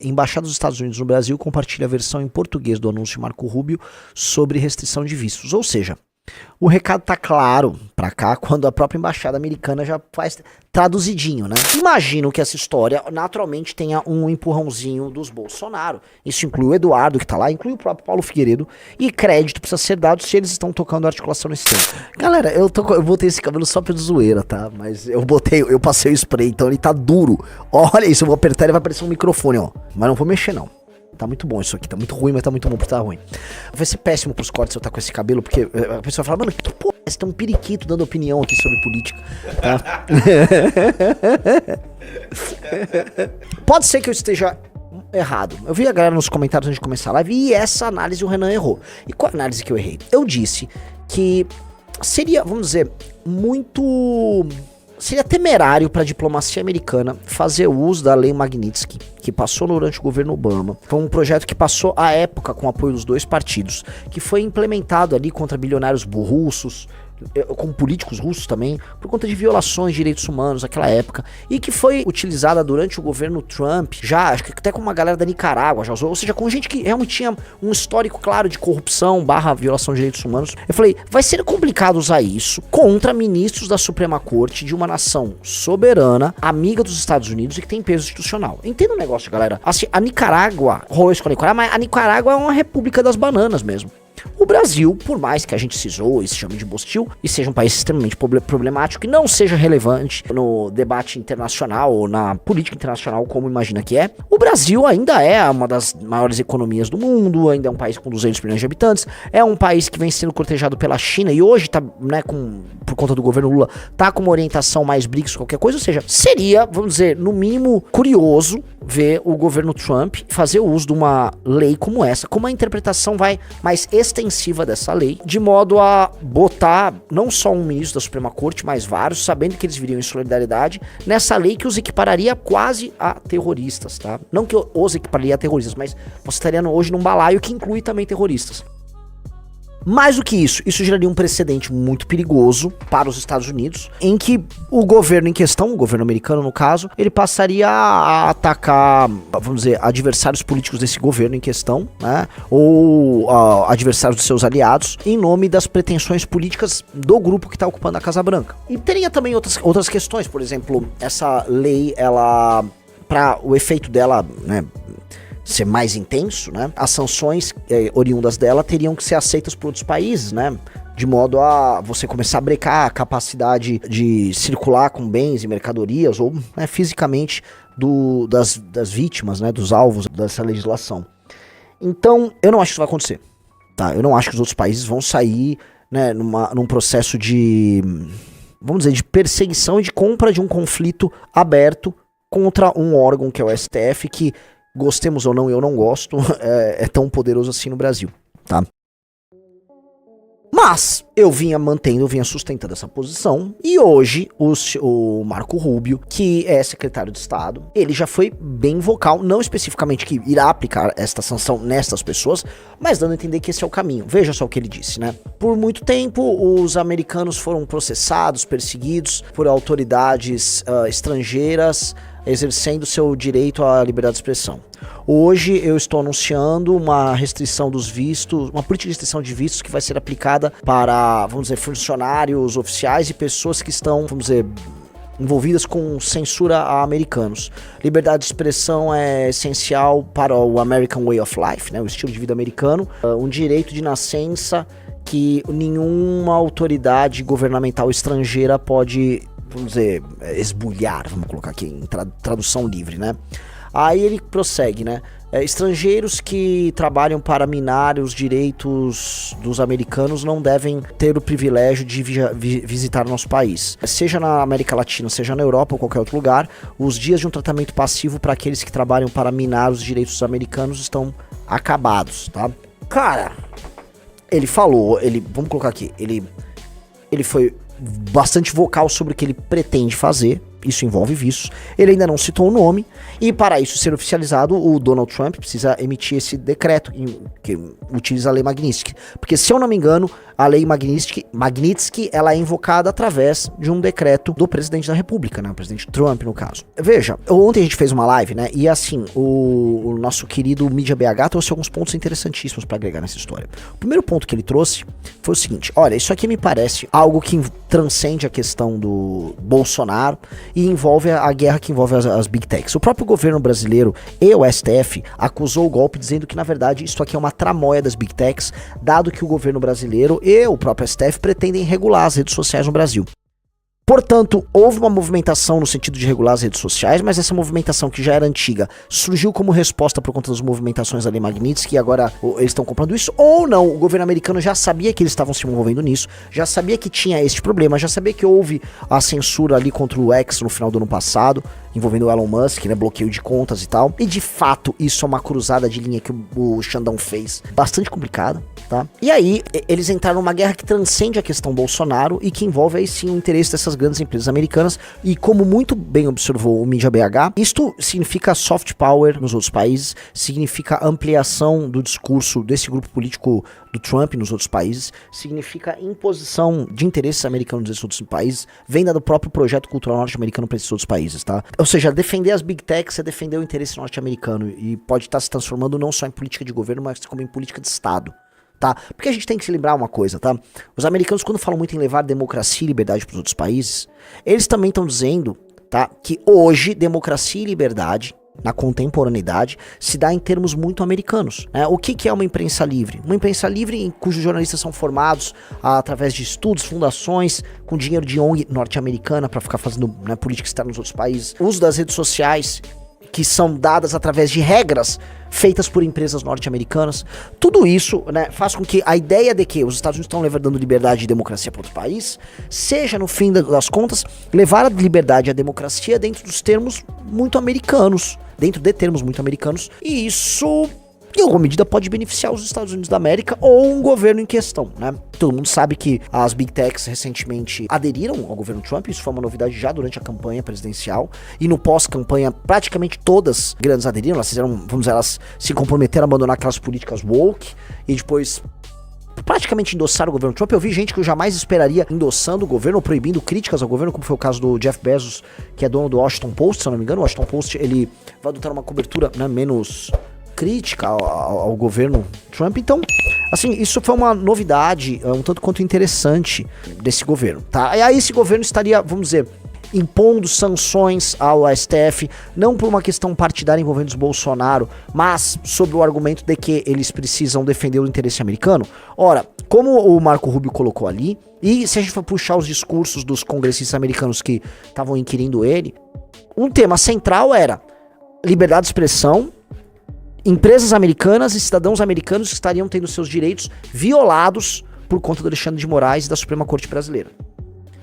Embaixada dos Estados Unidos no Brasil compartilha a versão em português do anúncio de Marco Rubio sobre restrição de vistos. Ou seja, o recado tá claro pra cá quando a própria embaixada americana já faz traduzidinho, né? Imagino que essa história naturalmente tenha um empurrãozinho dos Bolsonaro. Isso inclui o Eduardo que tá lá, inclui o próprio Paulo Figueiredo, e crédito precisa ser dado se eles estão tocando articulação nesse tempo. Galera, eu botei esse cabelo só pra zoeira, tá? Mas eu passei o spray, então ele tá duro. Olha isso, eu vou apertar e ele vai aparecer um microfone, ó. Mas não vou mexer não. Tá muito bom isso aqui, tá muito ruim, mas tá muito bom porque tá ruim. Vai ser péssimo pros cortes se eu tá com esse cabelo, porque a pessoa fala, mano, que porra é esse? Tem um periquito dando opinião aqui sobre política, tá? Pode ser que eu esteja errado. Eu vi a galera nos comentários antes de começar a live e essa análise o Renan errou. E qual a análise que eu errei? Eu disse que seria, vamos dizer, seria temerário para a diplomacia americana fazer uso da Lei Magnitsky, que passou durante o governo Obama. Foi um projeto que passou à época com o apoio dos dois partidos, que foi implementado ali contra bilionários russos, com políticos russos também, por conta de violações de direitos humanos naquela época, e que foi utilizada durante o governo Trump, já, acho que até com uma galera da Nicarágua já usou, ou seja, com gente que realmente tinha um histórico claro de corrupção / violação de direitos humanos. Eu falei, vai ser complicado usar isso contra ministros da Suprema Corte de uma nação soberana, amiga dos Estados Unidos e que tem peso institucional. Entenda um negócio, galera, assim, a Nicarágua, rolou isso com a Nicarágua, mas a Nicarágua é uma república das bananas mesmo. O Brasil, por mais que a gente se zoe e se chame de bostil e seja um país extremamente problemático e não seja relevante no debate internacional ou na política internacional como imagina que é, o Brasil ainda é uma das maiores economias do mundo, ainda é um país com 200 milhões de habitantes, é um país que vem sendo cortejado pela China e hoje tá, né, por conta do governo Lula, tá com uma orientação mais BRICS, qualquer coisa, ou seja, seria, vamos dizer, no mínimo curioso ver o governo Trump fazer uso de uma lei como essa, como a interpretação vai mais extensiva dessa lei, de modo a botar não só um ministro da Suprema Corte, mas vários, sabendo que eles viriam em solidariedade, nessa lei que os equipararia quase a terroristas, tá? Não que os equipararia a terroristas, mas você estaria hoje num balaio que inclui também terroristas. Mais do que isso geraria um precedente muito perigoso para os Estados Unidos, em que o governo em questão, o governo americano no caso, ele passaria a atacar, vamos dizer, adversários políticos desse governo em questão, né, ou adversários dos seus aliados, em nome das pretensões políticas do grupo que está ocupando a Casa Branca. E teria também outras questões, por exemplo, essa lei, ela, para o efeito dela, né, ser mais intenso, né? As sanções oriundas dela teriam que ser aceitas por outros países, né? De modo a você começar a brecar a capacidade de circular com bens e mercadorias ou, né, fisicamente das vítimas, né? Dos alvos dessa legislação. Então, eu não acho que isso vai acontecer, tá? Eu não acho que os outros países vão sair, né, num processo de, vamos dizer, de perseguição e de compra de um conflito aberto contra um órgão que é o STF, que gostemos ou não, eu não gosto, é tão poderoso assim no Brasil, tá? Mas eu vinha sustentando essa posição e hoje o Marco Rubio, que é secretário de Estado, ele já foi bem vocal, não especificamente que irá aplicar esta sanção nestas pessoas, mas dando a entender que esse é o caminho. Veja só o que ele disse, né? Por muito tempo, os americanos foram processados, perseguidos por autoridades estrangeiras, exercendo seu direito à liberdade de expressão. Hoje eu estou anunciando uma restrição dos vistos, uma política de restrição de vistos que vai ser aplicada para, vamos dizer, funcionários oficiais e pessoas que estão, vamos dizer, envolvidas com censura a americanos. Liberdade de expressão é essencial para o American Way of Life, né, o estilo de vida americano, um direito de nascença que nenhuma autoridade governamental estrangeira pode, vamos dizer, esbulhar, vamos colocar aqui em tradução livre, né? Aí ele prossegue, né? Estrangeiros que trabalham para minar os direitos dos americanos não devem ter o privilégio de visitar o nosso país. Seja na América Latina, seja na Europa ou qualquer outro lugar, os dias de um tratamento passivo para aqueles que trabalham para minar os direitos dos americanos estão acabados, tá? Cara, ele falou, vamos colocar aqui, ele foi bastante vocal sobre o que ele pretende fazer, isso envolve vícios. Ele ainda não citou o nome, e para isso ser oficializado, o Donald Trump precisa emitir esse decreto que utiliza a lei Magnitsky. Porque, se eu não me engano, a lei Magnitsky, ela é invocada através de um decreto do presidente da República, né? O presidente Trump, no caso. Veja, ontem a gente fez uma live, né? E assim, o nosso querido Mídia BH trouxe alguns pontos interessantíssimos para agregar nessa história. O primeiro ponto que ele trouxe foi o seguinte: olha, isso aqui me parece algo que transcende a questão do Bolsonaro e envolve a guerra que envolve as Big Techs. O próprio governo brasileiro e o STF acusou o golpe, dizendo que, na verdade, isso aqui é uma tramóia das Big Techs, dado que o governo brasileiro e o próprio STF pretendem regular as redes sociais no Brasil. Portanto, houve uma movimentação no sentido de regular as redes sociais, mas essa movimentação, que já era antiga, surgiu como resposta por conta das movimentações da lei Magnitsky, e agora eles estão comprando isso, ou não, o governo americano já sabia que eles estavam se envolvendo nisso, já sabia que tinha este problema, já sabia que houve a censura ali contra o X no final do ano passado, envolvendo o Elon Musk, né, bloqueio de contas e tal, e de fato isso é uma cruzada de linha que o Xandão fez, bastante complicada, tá? E aí, eles entraram numa guerra que transcende a questão Bolsonaro e que envolve aí sim o interesse dessas grandes empresas americanas, e como muito bem observou o Mídia BH, isto significa soft power nos outros países, significa ampliação do discurso desse grupo político do Trump nos outros países, significa imposição de interesses americanos nesses outros países, venda do próprio projeto cultural norte-americano para esses outros países, tá? Ou seja, defender as Big Techs é defender o interesse norte-americano, e pode estar se transformando não só em política de governo, mas como em política de Estado. Tá? Porque a gente tem que se lembrar uma coisa, tá? Os americanos, quando falam muito em levar democracia e liberdade para os outros países, eles também estão dizendo, tá, que hoje democracia e liberdade, na contemporaneidade, se dá em termos muito americanos, né? O que é uma imprensa livre? Uma imprensa livre em cujos jornalistas são formados através de estudos, fundações, com dinheiro de ONG norte-americana para ficar fazendo, né, política externa nos outros países, o uso das redes sociais, que são dadas através de regras feitas por empresas norte-americanas. Tudo isso, né, faz com que a ideia de que os Estados Unidos estão dando liberdade e democracia para outro país seja, no fim das contas, levar a liberdade e a democracia dentro dos termos muito americanos, e isso, em alguma medida, pode beneficiar os Estados Unidos da América ou um governo em questão, né? Todo mundo sabe que as Big Techs recentemente aderiram ao governo Trump, isso foi uma novidade já durante a campanha presidencial, e no pós-campanha praticamente todas grandes aderiram, elas fizeram, vamos dizer, elas se comprometeram a abandonar aquelas políticas woke, e depois praticamente endossaram o governo Trump. Eu vi gente que eu jamais esperaria endossando o governo ou proibindo críticas ao governo, como foi o caso do Jeff Bezos, que é dono do Washington Post, se eu não me engano. O Washington Post, ele vai adotar uma cobertura, né, menos crítica ao governo Trump. Então, assim, isso foi uma novidade, um tanto quanto interessante desse governo, tá? E aí esse governo estaria, vamos dizer, impondo sanções ao STF, não por uma questão partidária envolvendo os Bolsonaro, mas sob o argumento de que eles precisam defender o interesse americano. Ora, como o Marco Rubio colocou ali, e se a gente for puxar os discursos dos congressistas americanos que estavam inquirindo ele, um tema central era liberdade de expressão, empresas americanas e cidadãos americanos que estariam tendo seus direitos violados por conta do Alexandre de Moraes e da Suprema Corte Brasileira.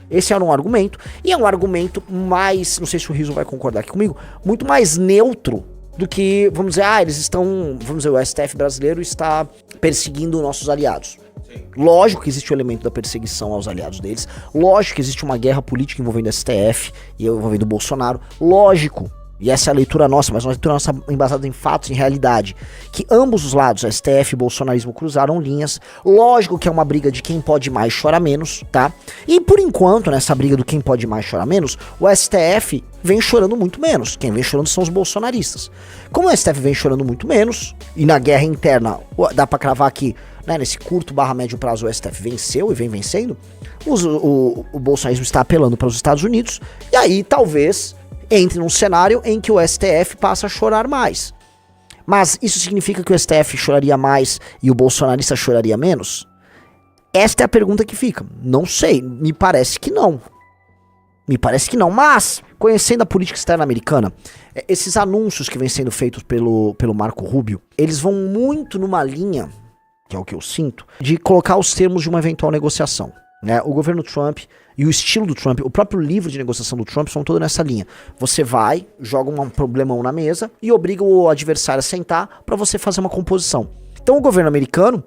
Esse era um argumento, e é um argumento mais, não sei se o Rizzo vai concordar aqui comigo, muito mais neutro do que, vamos dizer, eles estão, vamos dizer, o STF brasileiro está perseguindo nossos aliados. Sim. Lógico que existe o elemento da perseguição aos aliados deles, lógico que existe uma guerra política envolvendo o STF e envolvendo o Bolsonaro, lógico. E essa é a leitura nossa, mas uma leitura nossa embasada em fatos, em realidade, que ambos os lados, STF e bolsonarismo, cruzaram linhas. Lógico que é uma briga de quem pode mais chora menos, tá? E por enquanto, nessa briga do quem pode mais chora menos, o STF vem chorando muito menos. Quem vem chorando são os bolsonaristas. Como o STF vem chorando muito menos, e na guerra interna, dá pra cravar que, né, nesse curto / médio prazo o STF venceu e vem vencendo, o bolsonarismo está apelando para os Estados Unidos, e aí talvez entre num cenário em que o STF passa a chorar mais. Mas isso significa que o STF choraria mais e o bolsonarista choraria menos? Esta é a pergunta que fica. Não sei, me parece que não. Mas, conhecendo a política externa americana, esses anúncios que vêm sendo feitos pelo Marco Rubio, eles vão muito numa linha, que é o que eu sinto, de colocar os termos de uma eventual negociação, né? O governo Trump e o estilo do Trump, o próprio livro de negociação do Trump são todo nessa linha. Você vai, joga um problemão na mesa e obriga o adversário a sentar para você fazer uma composição. Então o governo americano,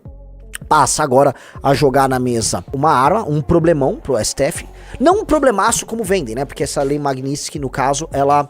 passa agora a jogar na mesa uma arma, um problemão pro STF. Não um problemaço como vendem, né? Porque essa lei Magnitsky, no caso, ela...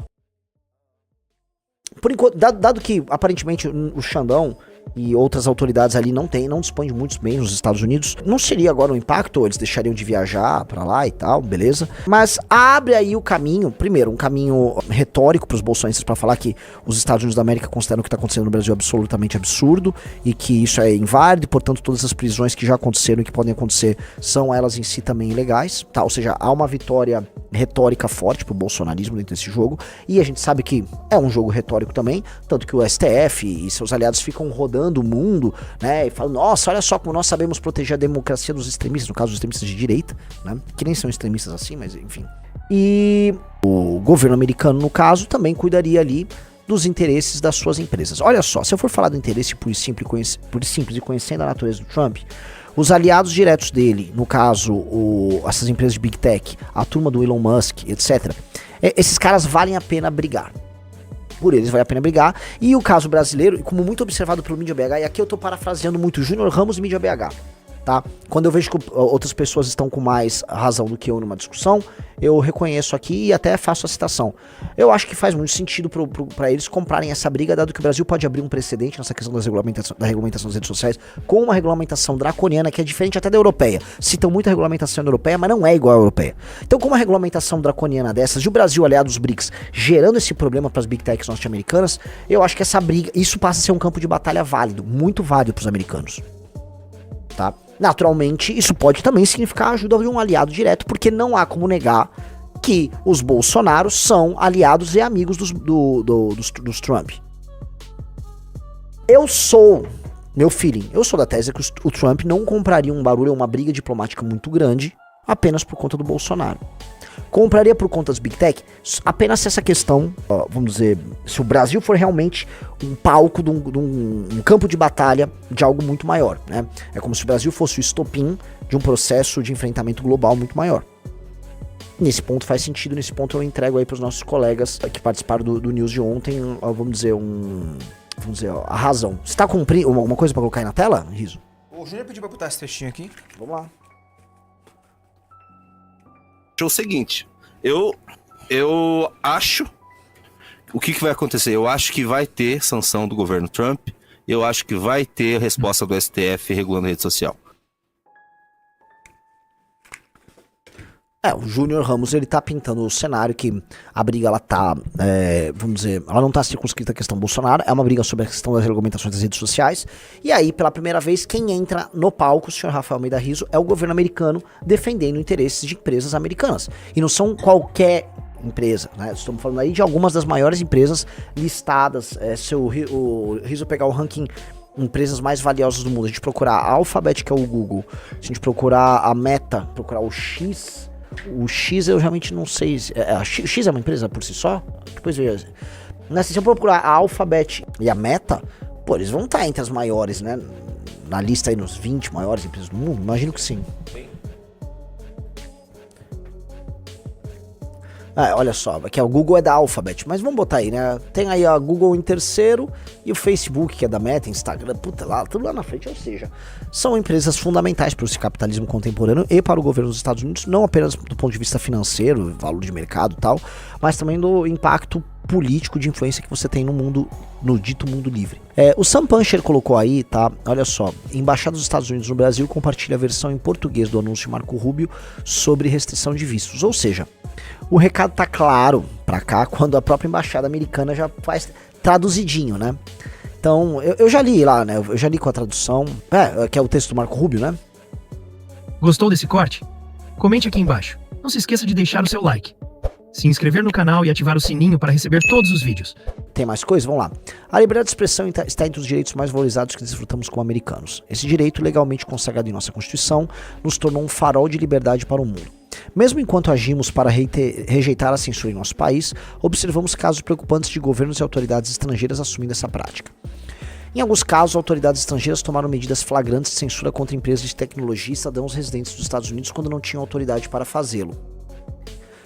Por enquanto, dado que aparentemente o Xandão e outras autoridades ali não dispõem de muitos bens nos Estados Unidos, não seria agora um impacto, eles deixariam de viajar pra lá e tal, beleza? Mas abre aí o caminho, primeiro, um caminho retórico pros bolsonaristas pra falar que os Estados Unidos da América consideram o que tá acontecendo no Brasil absolutamente absurdo e que isso é inválido, e portanto todas as prisões que já aconteceram e que podem acontecer são elas em si também ilegais, tá? Ou seja, há uma vitória retórica forte pro bolsonarismo dentro desse jogo, e a gente sabe que é um jogo retórico também, tanto que o STF e seus aliados ficam rodando o mundo, né, e falam, nossa, olha só como nós sabemos proteger a democracia dos extremistas, no caso dos extremistas de direita, né, que nem são extremistas assim, mas enfim. E o governo americano, no caso, também cuidaria ali dos interesses das suas empresas. Olha só, se eu for falar do interesse puro e simples e conhecendo a natureza do Trump, os aliados diretos dele, no caso, essas empresas de Big Tech, a turma do Elon Musk, etc., esses caras valem a pena brigar. Por eles vale a pena brigar. E o caso brasileiro, como muito observado pelo Mídia BH, e aqui eu tô parafraseando muito Júnior Ramos e Mídia BH, tá? Quando eu vejo que outras pessoas estão com mais razão do que eu numa discussão, eu reconheço aqui e até faço a citação. Eu acho que faz muito sentido pra eles comprarem essa briga, dado que o Brasil pode abrir um precedente nessa questão da regulamentação das redes sociais, com uma regulamentação draconiana que é diferente até da europeia. Citam muito a regulamentação europeia, mas não é igual à europeia. Então, com uma regulamentação draconiana dessas, e o Brasil aliado aos BRICS, gerando esse problema para as Big Techs norte-americanas, eu acho que essa briga, isso passa a ser um campo de batalha válido, muito válido pros americanos. Tá? Naturalmente, isso pode também significar a ajuda de um aliado direto, porque não há como negar que os Bolsonaros são aliados e amigos dos Trump. Meu feeling, eu sou da tese que o Trump não compraria um barulho, uma briga diplomática muito grande, apenas por conta do Bolsonaro. Compraria por conta das Big Tech apenas se essa questão, vamos dizer, se o Brasil for realmente um palco de um campo de batalha de algo muito maior, né? É como se o Brasil fosse o estopim de um processo de enfrentamento global muito maior. Nesse ponto faz sentido, nesse ponto eu entrego aí para os nossos colegas que participaram do news de ontem, vamos dizer, a razão. Você tá com alguma coisa para colocar aí na tela, Riso? O Júnior pediu pra botar esse textinho aqui. Vamos lá. O seguinte, eu acho o que vai acontecer. Eu acho que vai ter sanção do governo Trump. Eu acho que vai ter resposta do STF regulando a rede social. O Júnior Ramos, ele tá pintando o cenário que a briga, ela tá, vamos dizer, ela não tá circunscrita à questão Bolsonaro, é uma briga sobre a questão das regulamentações das redes sociais, e aí, pela primeira vez, quem entra no palco, o senhor Rafael Almeida Rizzo, é o governo americano defendendo interesses de empresas americanas, e não são qualquer empresa, né, estamos falando aí de algumas das maiores empresas listadas, se o Rizzo pegar o ranking empresas mais valiosas do mundo, a gente procurar a Alphabet, que é o Google, se a gente procurar a Meta, procurar o X eu realmente não sei. X é uma empresa por si só? Depois eu ia... Se eu procurar a Alphabet e a Meta, pô, eles vão estar entre as maiores, né? Na lista aí, nos 20 maiores empresas do mundo? Imagino que sim. Olha só, aqui o Google é da Alphabet, mas vamos botar aí, né? Tem aí a Google em terceiro e o Facebook, que é da Meta, Instagram, tudo lá na frente, ou seja, são empresas fundamentais para esse capitalismo contemporâneo e para o governo dos Estados Unidos, não apenas do ponto de vista financeiro, valor de mercado e tal, mas também do impacto político de influência que você tem no mundo, no dito mundo livre. O Sam Puncher colocou aí, tá? Olha só, Embaixada dos Estados Unidos no Brasil compartilha a versão em português do anúncio de Marco Rubio sobre restrição de vistos, ou seja, o recado tá claro pra cá quando a própria embaixada americana já faz traduzidinho, né? Então, eu já li lá, né? Eu já li com a tradução, que é o texto do Marco Rubio, né? Gostou desse corte? Comente aqui embaixo. Não se esqueça de deixar o seu like, se inscrever no canal e ativar o sininho para receber todos os vídeos. Tem mais coisa? Vamos lá. A liberdade de expressão está entre os direitos mais valorizados que desfrutamos como americanos. Esse direito, legalmente consagrado em nossa Constituição, nos tornou um farol de liberdade para o mundo. Mesmo enquanto agimos para rejeitar a censura em nosso país, observamos casos preocupantes de governos e autoridades estrangeiras assumindo essa prática. Em alguns casos, autoridades estrangeiras tomaram medidas flagrantes de censura contra empresas de tecnologia e cidadãos residentes dos Estados Unidos quando não tinham autoridade para fazê-lo.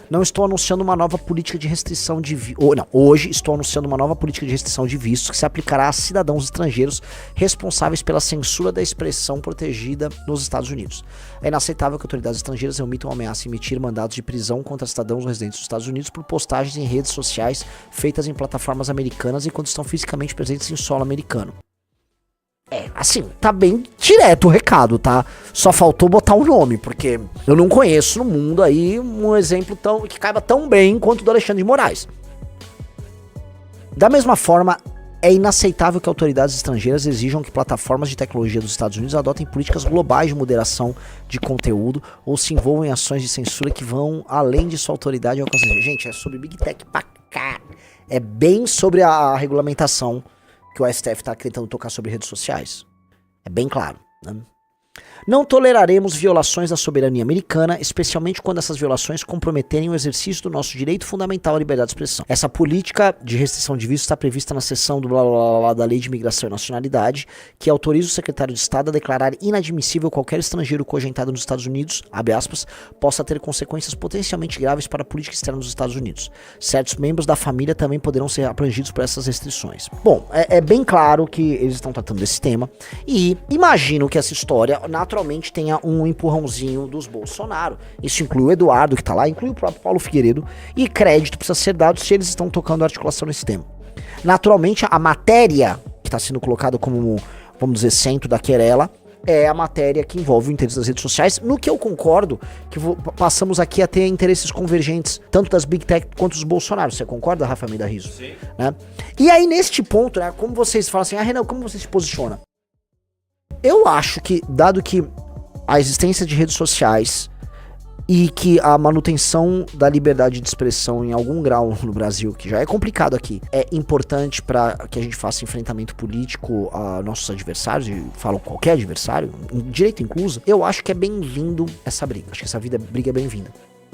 Não estou anunciando uma nova política de restrição de hoje estou anunciando uma nova política de restrição de vistos que se aplicará a cidadãos estrangeiros responsáveis pela censura da expressão protegida nos Estados Unidos. É inaceitável que autoridades estrangeiras emitam ou ameacem emitir mandados de prisão contra cidadãos residentes dos Estados Unidos por postagens em redes sociais feitas em plataformas americanas enquanto estão fisicamente presentes em solo americano. Assim, tá bem direto o recado, tá? Só faltou botar um nome, porque eu não conheço no mundo aí um exemplo que caiba tão bem quanto o do Alexandre de Moraes. Da mesma forma, é inaceitável que autoridades estrangeiras exijam que plataformas de tecnologia dos Estados Unidos adotem políticas globais de moderação de conteúdo ou se envolvam em ações de censura que vão além de sua autoridade e alcance. Gente, é sobre Big Tech pra cá. É bem sobre a regulamentação que o STF tá tentando tocar sobre redes sociais. É bem claro, né? Não toleraremos violações da soberania americana, especialmente quando essas violações comprometerem o exercício do nosso direito fundamental à liberdade de expressão. Essa política de restrição de vistos está prevista na seção do blá blá blá blá da Lei de Imigração e Nacionalidade, que autoriza o secretário de Estado a declarar inadmissível qualquer estrangeiro cogentado nos Estados Unidos, abre aspas, possa ter consequências potencialmente graves para a política externa dos Estados Unidos. Certos membros da família também poderão ser abrangidos por essas restrições. Bom, é bem claro que eles estão tratando desse tema, e imagino que essa história naturalmente tenha um empurrãozinho dos Bolsonaro. Isso inclui o Eduardo, que tá lá, inclui o próprio Paulo Figueiredo, e crédito precisa ser dado se eles estão tocando articulação nesse tema. Naturalmente, a matéria que está sendo colocada como, vamos dizer, centro da querela, é a matéria que envolve o interesse das redes sociais, no que eu concordo que passamos aqui a ter interesses convergentes, tanto das Big Tech quanto dos Bolsonaro. Você concorda, Rafa Almeida Rizzo? Sim. Né? E aí, neste ponto, né, como vocês falam assim, Renan, como você se posiciona? Eu acho que, dado que a existência de redes sociais e que a manutenção da liberdade de expressão em algum grau no Brasil, que já é complicado aqui, é importante para que a gente faça enfrentamento político a nossos adversários, e falo qualquer adversário, direito incluso, eu acho que é bem-vindo essa briga. Acho que essa briga é bem-vinda.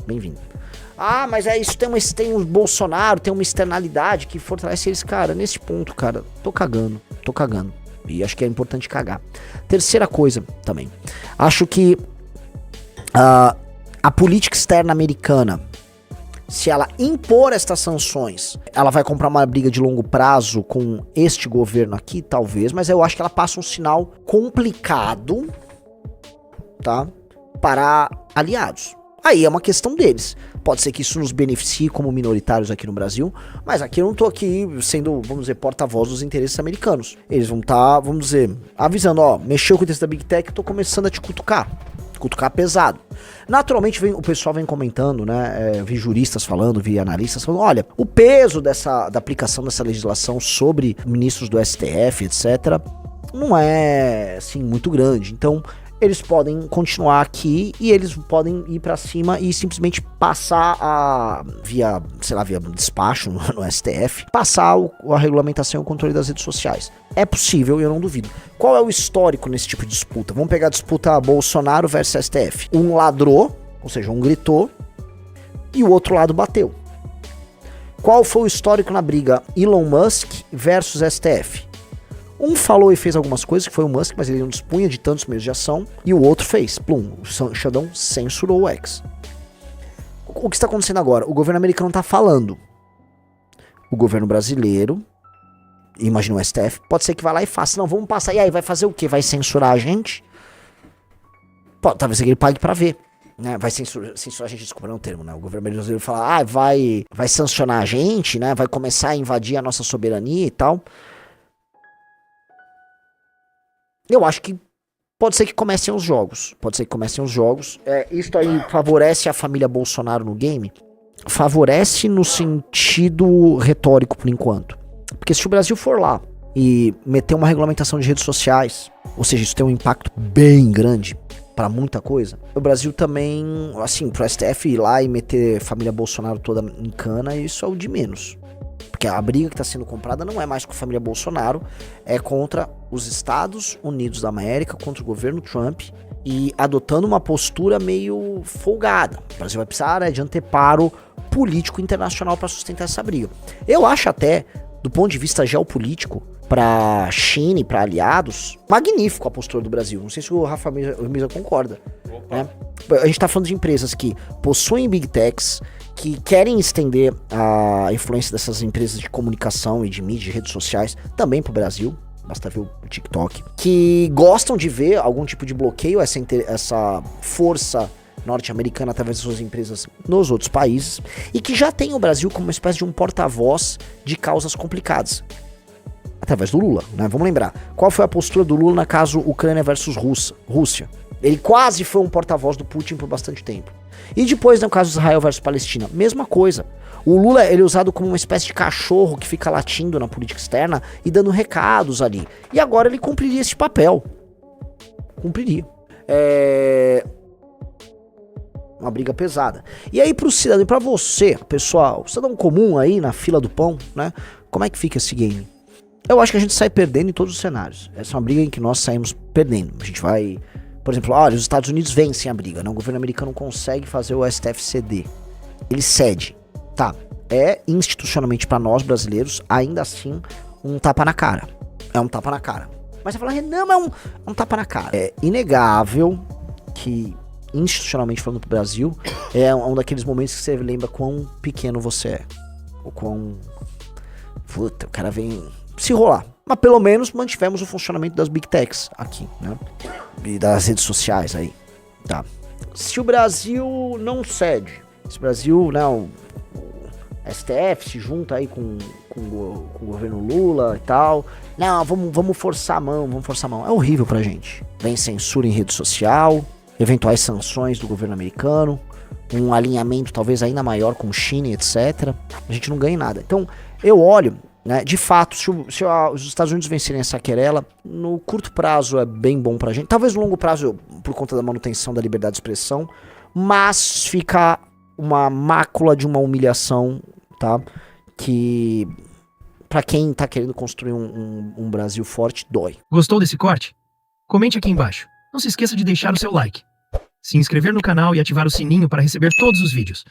Bem-vinda. Ah, mas é isso, tem um Bolsonaro, tem uma externalidade que fortalece eles. Cara, nesse ponto, cara, tô cagando. E acho que é importante cagar. Terceira coisa também. Acho que a política externa americana, se ela impor estas sanções, ela vai comprar uma briga de longo prazo com este governo aqui, talvez, mas eu acho que ela passa um sinal complicado, tá, para aliados. Aí é uma questão deles. Pode ser que isso nos beneficie como minoritários aqui no Brasil, mas aqui eu não tô aqui sendo, vamos dizer, porta-voz dos interesses americanos. Eles vão estar, vamos dizer, avisando, ó, mexeu com o interesse da Big Tech, eu tô começando a te cutucar pesado. Naturalmente o pessoal vem comentando, né, vi juristas falando, vi analistas falando, olha, o peso da aplicação dessa legislação sobre ministros do STF, etc, não é, assim, muito grande. Então, eles podem continuar aqui e eles podem ir pra cima e simplesmente passar via despacho no STF, passar a regulamentação e o controle das redes sociais. É possível e eu não duvido. Qual é o histórico nesse tipo de disputa? Vamos pegar a disputa Bolsonaro versus STF. Um ladrou, ou seja, um gritou, e o outro lado bateu. Qual foi o histórico na briga Elon Musk versus STF? Um falou e fez algumas coisas, que foi o Musk, mas ele não dispunha de tantos meios de ação, e o outro fez. Plum, o Xandão censurou o X. O que está acontecendo agora? O governo americano está falando. O governo brasileiro, imagina o STF, pode ser que vá lá e faça. Não, vamos passar. E aí, vai fazer o quê? Vai censurar a gente? Pode, talvez ele pague pra ver. Né? Vai censurar a gente, desculpa, não é o termo, né? O governo brasileiro fala, vai sancionar a gente, né? Vai começar a invadir a nossa soberania e tal. Eu acho que pode ser que comecem os jogos. Isso aí favorece a família Bolsonaro no game? Favorece no sentido retórico, por enquanto. Porque se o Brasil for lá e meter uma regulamentação de redes sociais, ou seja, isso tem um impacto bem grande para muita coisa, o Brasil também, assim, pro STF ir lá e meter a família Bolsonaro toda em cana, isso é o de menos. Porque a briga que está sendo comprada não é mais com a família Bolsonaro, é contra os Estados Unidos da América, contra o governo Trump, e adotando uma postura meio folgada. O Brasil vai precisar, né, de anteparo político internacional para sustentar essa briga. Eu acho até, do ponto de vista geopolítico, para China e para aliados, magnífico a postura do Brasil. Não sei se o Rafa Mesa concorda. Né? A gente está falando de empresas que possuem Big Techs, que querem estender a influência dessas empresas de comunicação e de mídia, de redes sociais, também pro Brasil. Basta ver o TikTok. Que gostam de ver algum tipo de bloqueio, essa força norte-americana através de suas empresas nos outros países. E que já tem o Brasil como uma espécie de um porta-voz de causas complicadas. Através do Lula, né? Vamos lembrar. Qual foi a postura do Lula na caso Ucrânia versus Rússia? Ele quase foi um porta-voz do Putin por bastante tempo. E depois, no caso Israel versus Palestina, mesma coisa. O Lula, ele é usado como uma espécie de cachorro que fica latindo na política externa e dando recados ali. E agora ele cumpriria esse papel. Cumpriria. Uma briga pesada. E aí pro cidadão, pra você, pessoal, cidadão comum aí na fila do pão, né? Como é que fica esse game? Eu acho que a gente sai perdendo em todos os cenários. Essa é uma briga em que nós saímos perdendo. A gente vai... Por exemplo, olha, os Estados Unidos vencem a briga, né? O governo americano consegue fazer o STF ceder. Ele cede. Tá, é institucionalmente pra nós brasileiros, ainda assim, um tapa na cara. É um tapa na cara. Mas você fala, não, mas é um tapa na cara. É inegável que, institucionalmente falando pro Brasil, é um daqueles momentos que você lembra quão pequeno você é. Ou quão... Puta, o cara vem se enrolar. Mas pelo menos mantivemos o funcionamento das Big Techs aqui, né? E das redes sociais aí. Tá. Se o Brasil não cede, se o Brasil, né, o STF se junta aí com o governo Lula e tal, não, vamos forçar a mão, é horrível pra gente. Vem censura em rede social, eventuais sanções do governo americano, um alinhamento talvez ainda maior com China, etc. A gente não ganha nada. Então, eu olho, né, de fato, se os Estados Unidos vencerem essa querela, no curto prazo é bem bom pra gente, talvez no longo prazo por conta da manutenção da liberdade de expressão, mas fica uma mácula de uma humilhação, tá? Que pra quem tá querendo construir um Brasil forte, dói. Gostou desse corte? Comente aqui embaixo. Não se esqueça de deixar o seu like, se inscrever no canal e ativar o sininho para receber todos os vídeos.